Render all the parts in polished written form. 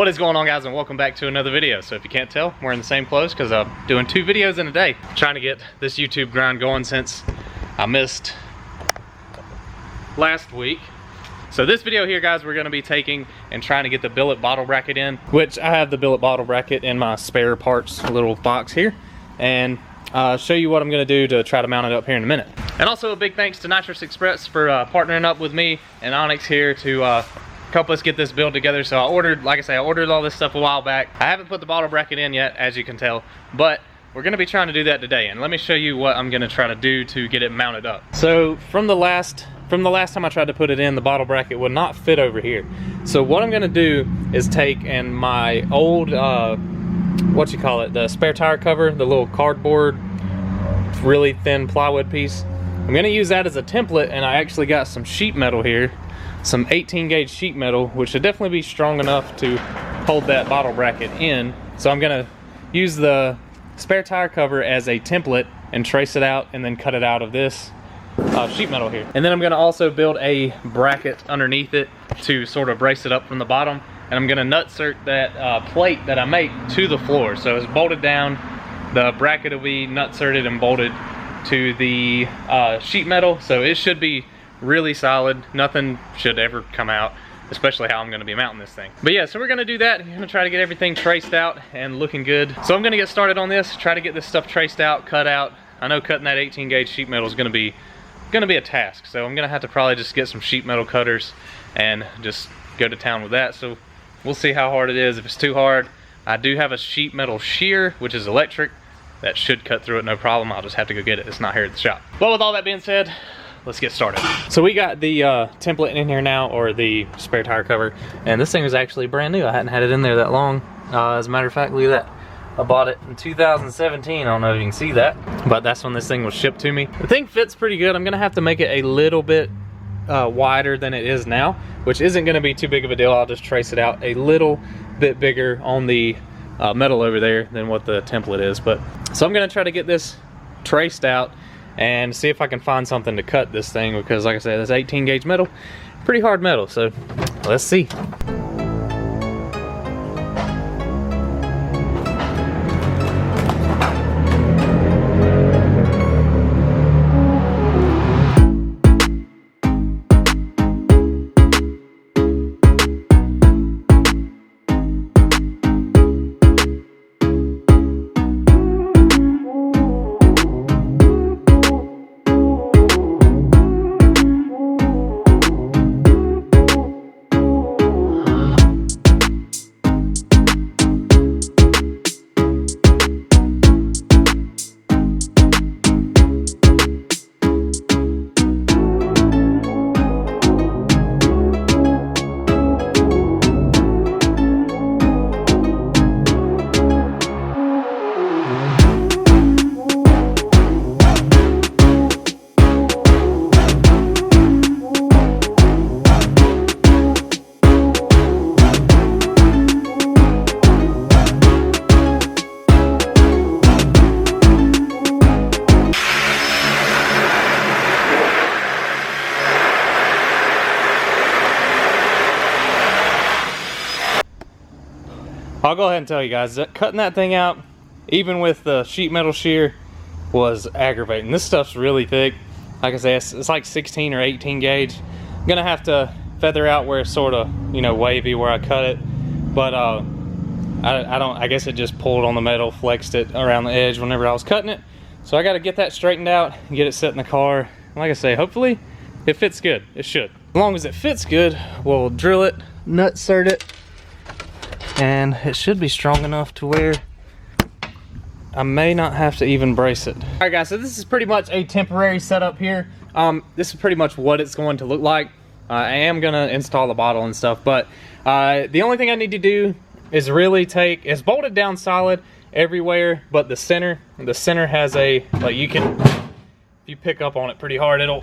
What is going on, guys, and welcome back to another video. So if you can't tell, we're in the same clothes because I'm doing 2 videos in a day. I'm trying to get this YouTube grind going since I missed last week. So this video here, guys, we're going to be taking and trying to get the billet bottle bracket in, which I have the billet bottle bracket in my spare parts little box here, and show you what I'm going to do to try to mount it up here in a minute. And also a big thanks to Nitrous Express for partnering up with me and Onyx here to help us get this build together. So I ordered, like I say, I ordered all this stuff a while back. I haven't put the bottle bracket in yet, as you can tell, but we're going to be trying to do that today. And let me show you what I'm going to try to do to get it mounted up. So from the last time I tried to put it in, the bottle bracket would not fit over here. So what I'm going to do is take and my old the spare tire cover, the little cardboard really thin plywood piece, I'm going to use that as a template. And I actually got some sheet metal here, some 18 gauge sheet metal, which should definitely be strong enough to hold that bottle bracket in. So I'm going to use the spare tire cover as a template and trace it out and then cut it out of this sheet metal here. And then I'm going to also build a bracket underneath it to sort of brace it up from the bottom. And I'm going to nutsert that plate that I make to the floor. So it's bolted down. The bracket will be nutserted and bolted to the sheet metal. So it should be really solid. Nothing should ever come out, especially how I'm going to be mounting this thing. But yeah, so we're going to do that. I'm going to try to get everything traced out and looking good. So I'm going to get started on this, try to get this stuff traced out, cut out. I know cutting that 18 gauge sheet metal is going to be a task. So I'm going to have to probably just get some sheet metal cutters and just go to town with that. So we'll see how hard it is. If it's too hard, I do have a sheet metal shear, which is electric. That should cut through it no problem. I'll just have to go get it. It's not here at the shop. But with all that being said, let's get started. So we got the template in here now, or the spare tire cover, and this thing is actually brand new. I hadn't had it in there that long. As a matter of fact, look at that. I bought it in 2017. I don't know if you can see that, but that's when this thing was shipped to me. The thing fits pretty good. I'm gonna have to make it a little bit wider than it is now, which isn't gonna be too big of a deal. I'll just trace it out a little bit bigger on the metal over there than what the template is. But so I'm gonna try to get this traced out and see if I can find something to cut this thing, because like I said, this 18 gauge metal, pretty hard metal. So let's see. I'll go ahead and tell you guys that cutting that thing out, even with the sheet metal shear, was aggravating. This stuff's really thick. Like I say, it's like 16 or 18 gauge. I'm gonna have to feather out where it's sort of, you know, wavy where I cut it. But I guess it just pulled on the metal, flexed it around the edge whenever I was cutting it. So I got to get that straightened out and get it set in the car. Like I say, hopefully it fits good. It should. As long as it fits good, we'll drill it, nutsert it, and it should be strong enough to where I may not have to even brace it. All right, guys, so this is pretty much a temporary setup here. This is pretty much what it's going to look like. I am gonna install the bottle and stuff, but the only thing I need to do is really it's bolted down solid everywhere, but the center has a, like, if you pick up on it pretty hard, it'll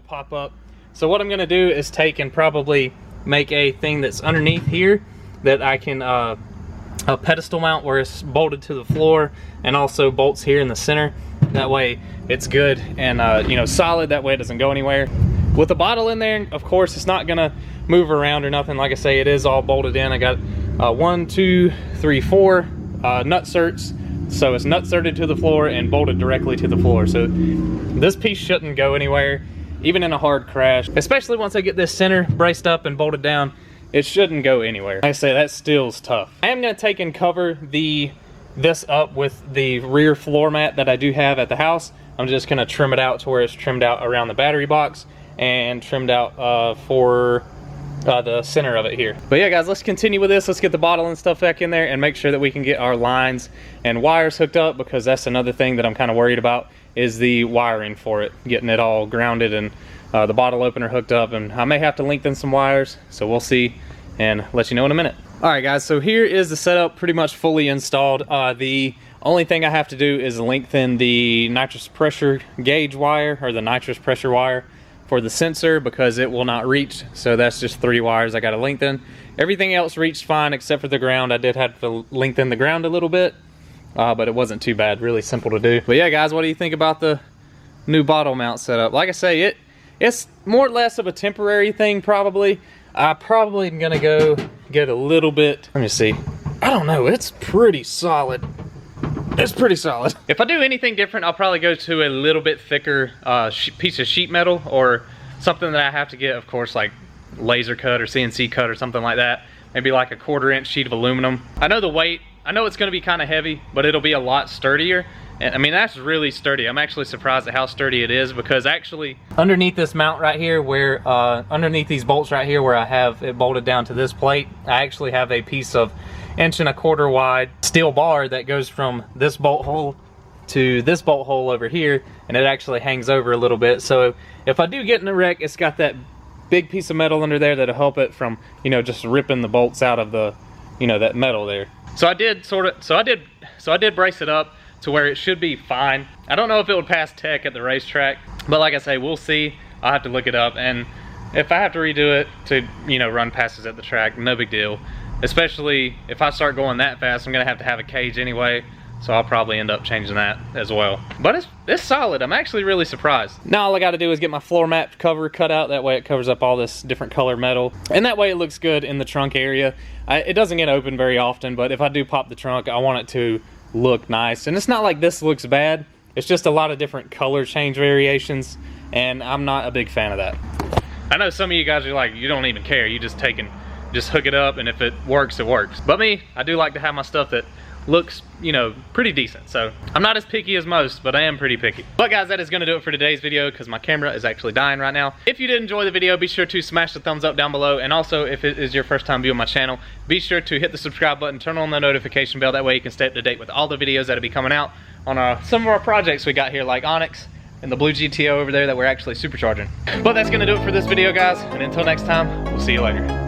pop up. So what I'm gonna do is take and probably make a thing that's underneath here that I can a pedestal mount where it's bolted to the floor, and also bolts here in the center. That way it's good and solid. That way it doesn't go anywhere. With the bottle in there, of course, it's not gonna move around or nothing. Like I say, it is all bolted in. I got 1, 2, 3, 4 nut certs. So it's nut certed to the floor and bolted directly to the floor. So this piece shouldn't go anywhere, even in a hard crash. Especially once I get this center braced up and bolted down, it shouldn't go anywhere. Like I say, that steel's tough. I am gonna take and cover this up with the rear floor mat that I do have at the house. I'm just gonna trim it out to where it's trimmed out around the battery box and trimmed out for the center of it here. But yeah guys, let's continue with this. Let's get the bottle and stuff back in there and make sure that we can get our lines and wires hooked up, because that's another thing that I'm kind of worried about, is the wiring for it, getting it all grounded and the bottle opener hooked up. And I may have to lengthen some wires, so we'll see and let you know in a minute. All right guys, so here is the setup pretty much fully installed. The only thing I have to do is lengthen the nitrous pressure gauge wire, or the nitrous pressure wire, for the sensor, because it will not reach. So that's just 3 wires I got to lengthen. Everything else reached fine except for the ground. I did have to lengthen the ground a little bit, but it wasn't too bad. Really simple to do. But yeah guys, what do you think about the new bottle mount setup? Like I say, it's more or less of a temporary thing probably. I probably am gonna go get a little bit, let me see, I don't know, it's pretty solid. It's pretty solid. If I do anything different, I'll probably go to a little bit thicker piece of sheet metal, or something that I have to get, of course, like laser cut or CNC cut or something like that. Maybe like a 1/4 inch sheet of aluminum. I know the weight, I know it's gonna be kind of heavy, but it'll be a lot sturdier. And I mean, that's really sturdy. I'm actually surprised at how sturdy it is, because actually underneath this mount right here, where underneath these bolts right here where I have it bolted down to this plate, I actually have a piece of 1¼ inch wide steel bar that goes from this bolt hole to this bolt hole over here, and it actually hangs over a little bit. So if I do get in a wreck, it's got that big piece of metal under there that'll help it from, you know, just ripping the bolts out of the, you know, that metal there. So I did brace it up to where it should be fine. I don't know if it would pass tech at the racetrack, but like I say, we'll see. I'll have to look it up, and if I have to redo it to, you know, run passes at the track, no big deal. Especially if I start going that fast, I'm gonna have to have a cage anyway, so I'll probably end up changing that as well. But it's solid. I'm actually really surprised. Now all I gotta do is get my floor mat cover cut out. That way it covers up all this different color metal, and that way it looks good in the trunk area. It doesn't get open very often, but if I do pop the trunk, I want it to look nice. And it's not like this looks bad, it's just a lot of different color change variations, and I'm not a big fan of that. I know some of you guys are like, you don't even care, you just hook it up, and if it works, it works. But me, I do like to have my stuff that looks, you know, pretty decent. So I'm not as picky as most, but I am pretty picky. But guys, that is gonna do it for today's video, because my camera is actually dying right now. If you did enjoy the video, be sure to smash the thumbs up down below, and also if it is your first time viewing my channel, be sure to hit the subscribe button, turn on the notification bell. That way you can stay up to date with all the videos that'll be coming out on some of our projects we got here, like Onyx and the blue GTO over there that we're actually supercharging. But that's gonna do it for this video guys, and until next time, we'll see you later.